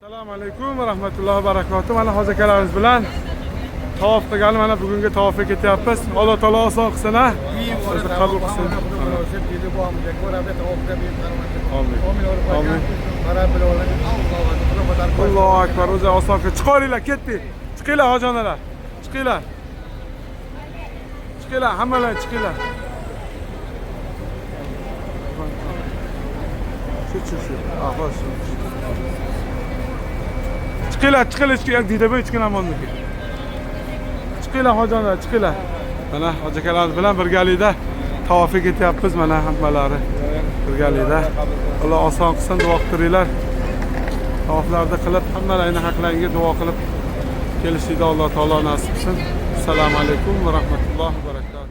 Assalomu alaykum va rahmatullohi va barakatuh. Mana hozirlarimiz bilan tavof qilgan, mana bugungi tavofga ketyapmiz. Alloh taolo oson qilsin, ha. O'zi qabul qilsin. Amin. Allohu akbar. O'zi oson qilib chiqaringlar, ketdik. Chiqinglar hojonalar. Chiqinglar. Chiqinglar, hammalar chiqinglar. Shu. Xo'sh. Chiqinglar, deydi bu ichkin amonniki. Chiqinglar hojonalar, chiqinglar. Mana hojalarimiz bilan birgalikda tavofga ketyapmiz, mana hammalari birgalikda. Alloh oson qilsin, duo qilinglar. Tavoflarni qilib, hammalarning haqlariga duo qilib kelishida Alloh taolo nasib qilsin. Assalomu alaykum va rahmatullohi va barakatuh.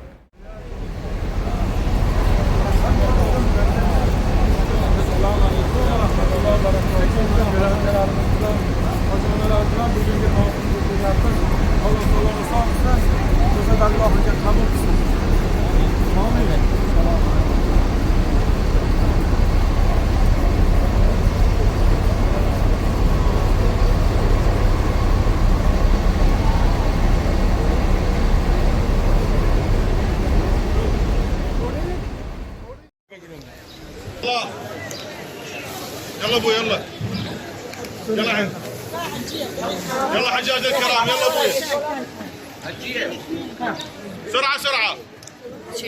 Assalomu alaykum va rahmatullohi va barakatuh. Bugungi tavofga ketyapmiz. Alloh taolo oson qilsin. O'zi Allohga qabul qilsin. Amin. يلا ابوي يلا يلا عند يلا حجاج الكرام يلا ابوي سرعه سرعه شو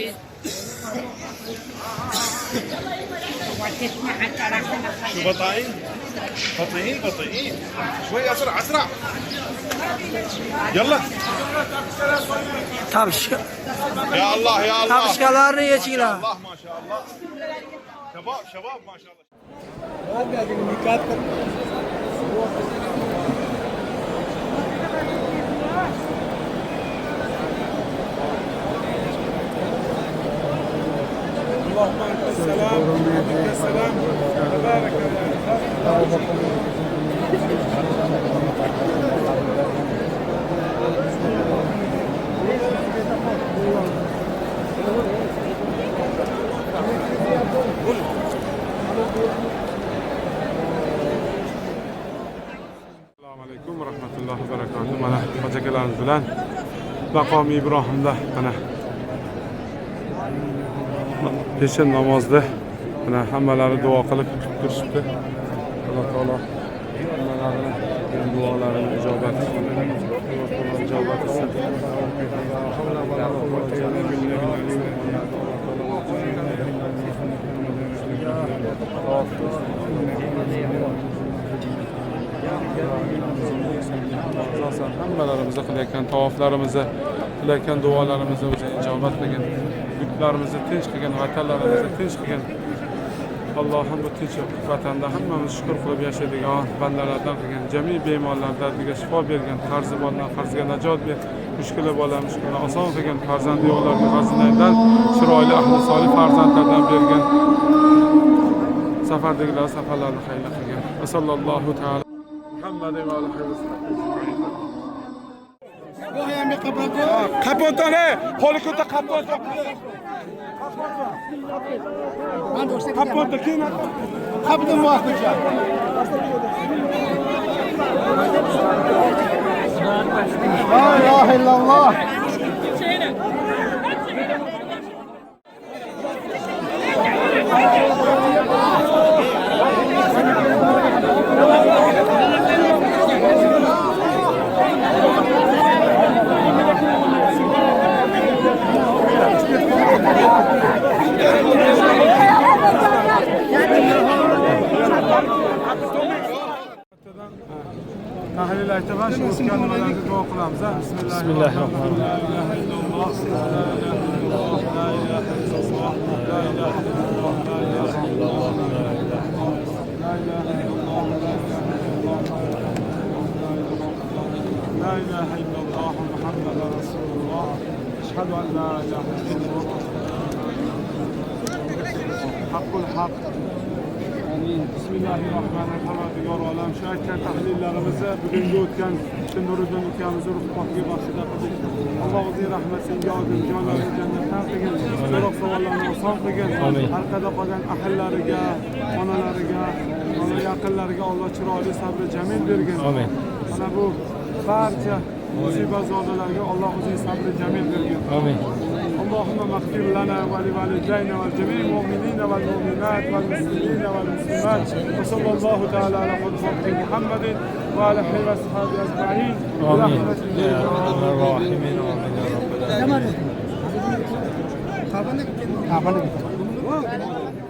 بطيئين بطيئين شوي اسرع اسرع يلا يا الله يا الله Tavşkalarını yechinglar. الله ما شاء الله شباب ما شاء الله اللهم انت السلام ومنك السلام تبارك Assalomu alaykum va rahmatullohi va barakatuh. Mana hojalarimiz bilan maqomi Ibrohimda mana peshin namozda mana hammalari duo qilib turishibdi. Alloh taolo hammalarini duolarini ijobat qilsin. Asosan hammalarimizni qilayotgan tavoflarimizni, qilayotgan duolarimizni o'zi ijobat qilgan, yurtlarimizni tinch qilgan, vatanlarimizni tinch qilgan. Allohim bu tinch vatanda hammamiz shukr qilib yashaydigan bandalardan qilgan, jami bemorlar dardiga shifo bergan, qarzi borlar qarziga najot ber, mushkuli bolalar mushkulini oson qilgan, farzandli yo'llarga farzandlardan chiroyli ahli solih farzandlardan bergan. Safardagilar safarlarni xayr qilgan. Sallallohu taala Muhammad va alihi va sallam. Kapotane, qo'li ko'ta kapot. Kapot keyin kapotni muvaffaqcha. La ilaha illalloh. Tahlil aytaman, shu o'tgan nimalarga duo qilamiz. Bismillahirrohmanirrohim. لا إله إلا الله محمد رسول الله أشهد أن لا إله إلا الله حق الحق Bismillahirrahmanirrahim. Olam shu aytgan tahlillarimizni bugungi o'tgan Nuriddin ukamizni ruhbatiga baxshida qildik. Alloh o'zining rahmatiga olib jonlarini jannatdan qilgin. So'roq savollarni oson qilgin. Orqada qolgan ahllariga, onalariga, ona yaqinlariga Alloh chiroyli sabr jamil bergin. Amin. Mana bu barcha musibat zodalarga Alloh o'zining sabr jamil bergin. Amin. اللهم اغفر لنا ولوالدينا ولجميع المؤمنين والمؤمنات والمسلمين والمسلمات وصلى الله تعالى على خير محمد وعلى اله وصحبه اجمعين برحمتك يا ارحم الراحمين امين يا رب العالمين.